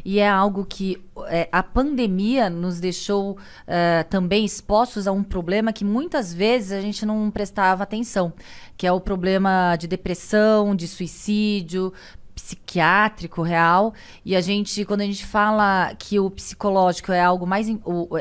e é algo que a pandemia nos deixou também expostos a um problema que muitas vezes a gente não prestava atenção, que é o problema de depressão, de suicídio psiquiátrico real. E quando a gente fala que o psicológico é algo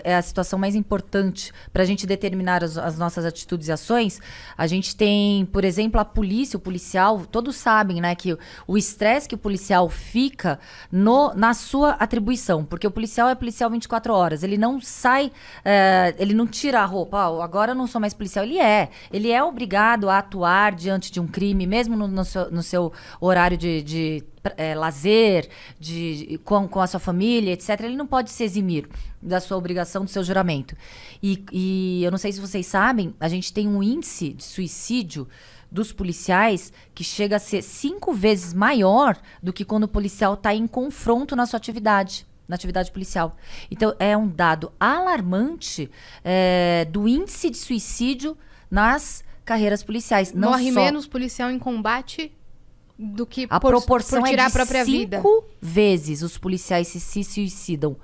é a situação mais importante para a gente determinar as nossas atitudes e ações, a gente tem, por exemplo, a polícia, o policial, todos sabem, né, que o estresse que o policial fica na sua atribuição, porque o policial é policial 24 horas, ele não sai, ele não tira a roupa, agora eu não sou mais policial, ele é obrigado a atuar diante de um crime, mesmo no seu horário de lazer, com a sua família, etc. Ele não pode se eximir da sua obrigação, do seu juramento. E eu não sei se vocês sabem, a gente tem um índice de suicídio dos policiais que chega a ser 5 vezes maior do que quando o policial está em confronto na sua atividade. Na atividade policial. Então, é um dado alarmante do índice de suicídio nas carreiras policiais. Não Morre só... menos policial em combate do que a proporção por tirar é a própria vida. 5 vezes os policiais se suicidam.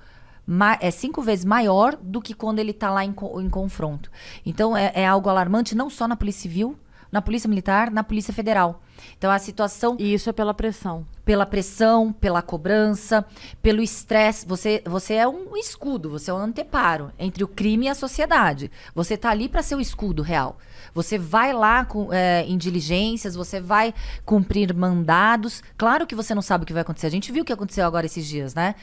É 5 vezes maior do que quando ele está lá em confronto. Então, é algo alarmante não só na Polícia Civil, na Polícia Militar, na Polícia Federal. Então, a situação... E isso é pela pressão. Pela pressão, pela cobrança, pelo estresse. Você é um escudo, você é um anteparo entre o crime e a sociedade. Você está ali para ser o escudo real. Você vai lá em diligências, você vai cumprir mandados. Claro que você não sabe o que vai acontecer. A gente viu o que aconteceu agora esses dias, né?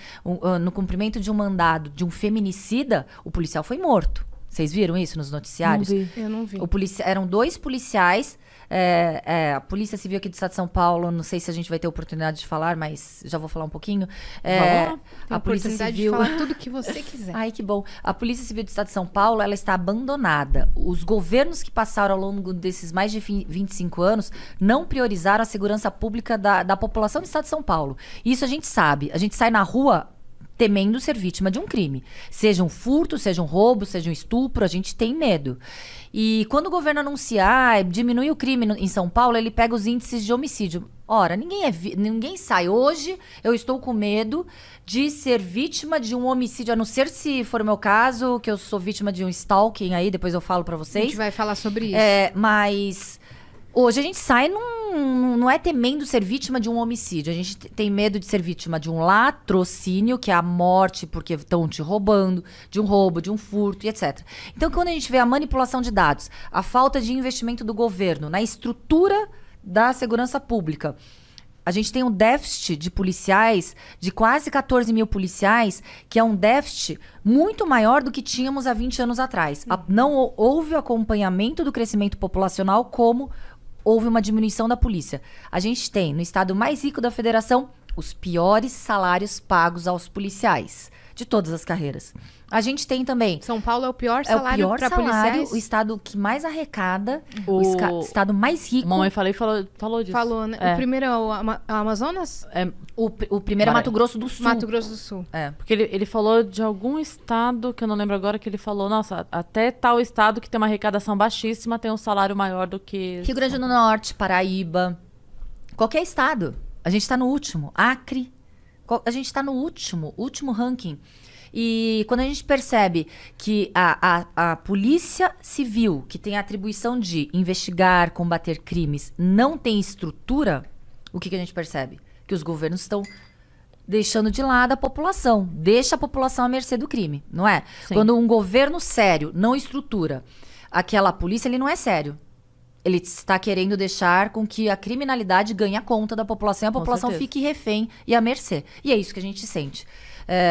No cumprimento de um mandado de um feminicida, o policial foi morto. Vocês viram isso nos noticiários? Não vi. Eu não vi. Eram 2 policiais. A Polícia Civil aqui do Estado de São Paulo, não sei se a gente vai ter oportunidade de falar, mas já vou falar um pouquinho. A Polícia Civil... de falar tudo que você quiser. Ai, que bom. A Polícia Civil do Estado de São Paulo, ela está abandonada. Os governos que passaram ao longo desses mais de 25 anos não priorizaram a segurança pública da população do Estado de São Paulo. Isso a gente sabe. A gente sai na rua temendo ser vítima de um crime. Seja um furto, seja um roubo, seja um estupro, a gente tem medo. E quando o governo anunciar, diminui o crime em São Paulo, ele pega os índices de homicídio. Ora, ninguém sai. Hoje eu estou com medo de ser vítima de um homicídio, a não ser se for o meu caso, que eu sou vítima de um stalking aí, depois eu falo pra vocês. A gente vai falar sobre isso. Mas... Hoje a gente sai, não é temendo ser vítima de um homicídio. A gente tem medo de ser vítima de um latrocínio, que é a morte porque estão te roubando, de um roubo, de um furto e etc. Então, quando a gente vê a manipulação de dados, a falta de investimento do governo na estrutura da segurança pública, a gente tem um déficit de policiais, de quase 14 mil policiais, que é um déficit muito maior do que tínhamos há 20 anos atrás. Não houve o acompanhamento do crescimento populacional como houve uma diminuição da polícia. A gente tem, no estado mais rico da federação, os piores salários pagos aos policiais, de todas as carreiras. A gente tem também... São Paulo é o pior salário para policiais? O estado que mais arrecada, o estado mais rico... Mamãe falou disso. Falou, né? O primeiro é o Amazonas? O primeiro é Mato Grosso do Sul. Mato Grosso do Sul. Porque ele falou de algum estado, que eu não lembro agora, que ele falou, nossa, até tal estado que tem uma arrecadação baixíssima tem um salário maior do que... Rio Grande do Norte, Paraíba, qualquer estado. A gente está no último. Acre, a gente está no último ranking. E quando a gente percebe que a Polícia Civil, que tem a atribuição de investigar, combater crimes, não tem estrutura, o que a gente percebe? Que os governos estão deixando de lado a população. Deixa a população à mercê do crime, não é? Sim. Quando um governo sério não estrutura aquela polícia, ele não é sério. Ele está querendo deixar com que a criminalidade ganhe a conta da população e a população fique refém e à mercê. E é isso que a gente sente.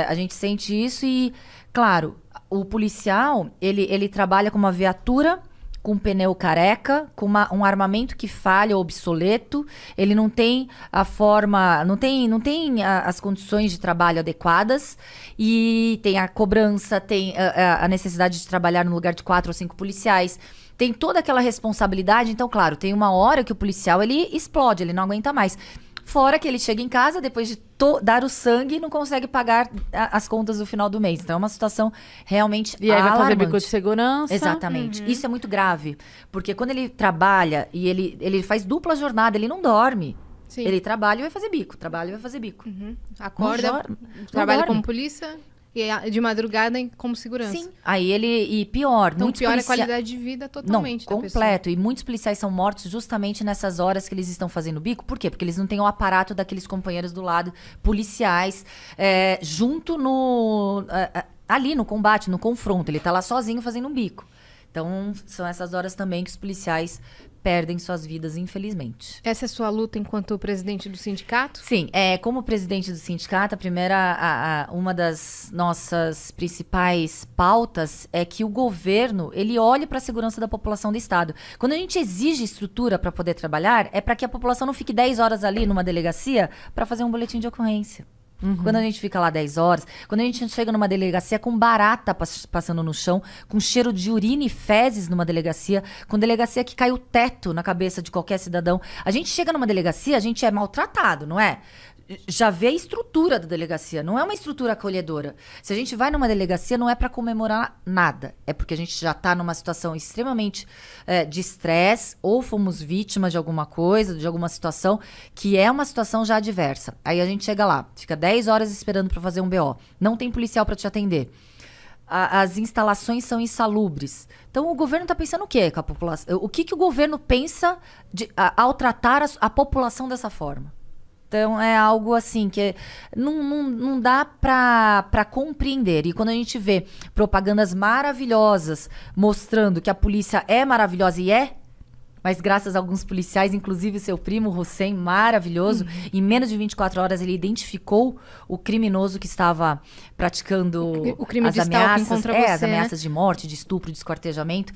A gente sente isso e, claro, o policial, ele trabalha com uma viatura, com um pneu careca, com um armamento que falha ou obsoleto. Ele não tem a forma, não tem as condições de trabalho adequadas e tem a cobrança, tem a necessidade de trabalhar no lugar de 4 ou 5 policiais. Tem toda aquela responsabilidade. Então, claro, tem uma hora que o policial, ele explode, ele não aguenta mais. Fora que ele chega em casa, depois de dar o sangue, não consegue pagar as contas do final do mês. Então, é uma situação realmente E aí vai fazer alarmante. bico de segurança. Exatamente. Isso é muito grave. Porque quando ele trabalha e ele faz dupla jornada, ele não dorme. Sim. Ele trabalha e vai fazer bico, trabalha e vai fazer bico. Acorda, trabalha como polícia e de madrugada como segurança. Sim. Aí e pior, então pior a qualidade de vida totalmente da completo. pessoa. E muitos policiais são mortos justamente nessas horas que eles estão fazendo bico. Por quê? Porque eles não têm o aparato daqueles companheiros do lado, policiais, junto ali no combate, no confronto. Ele tá lá sozinho fazendo um bico. Então, são essas horas também que os policiais perdem suas vidas, infelizmente. Essa é a sua luta enquanto presidente do sindicato? Sim, como presidente do sindicato, uma das nossas principais pautas é que o governo, ele olhe para a segurança da população do estado. Quando a gente exige estrutura para poder trabalhar, é para que a população não fique 10 horas ali numa delegacia para fazer um boletim de ocorrência. Quando a gente fica lá 10 horas, quando a gente chega numa delegacia com barata passando no chão, com cheiro de urina e fezes numa delegacia, com delegacia que cai o teto na cabeça de qualquer cidadão. A gente chega numa delegacia, a gente é maltratado, não é? Já vê a estrutura da delegacia, não é uma estrutura acolhedora. Se a gente vai numa delegacia, não é para comemorar nada. É porque a gente já tá numa situação extremamente de estresse, ou fomos vítimas de alguma coisa, de alguma situação, que é uma situação já adversa. Aí a gente chega lá, fica 10 horas esperando para fazer um BO. Não tem policial para te atender. As instalações são insalubres. Então, o governo está pensando o quê com a população? O que o governo pensa ao tratar a população dessa forma? Então, é algo assim que não dá para compreender. E quando a gente vê propagandas maravilhosas mostrando que a polícia é maravilhosa mas graças a alguns policiais, inclusive o seu primo, Hussein, maravilhoso, em menos de 24 horas ele identificou o criminoso que estava praticando o crime as de ameaças, contra você, as ameaças de morte, de estupro, de esquartejamento.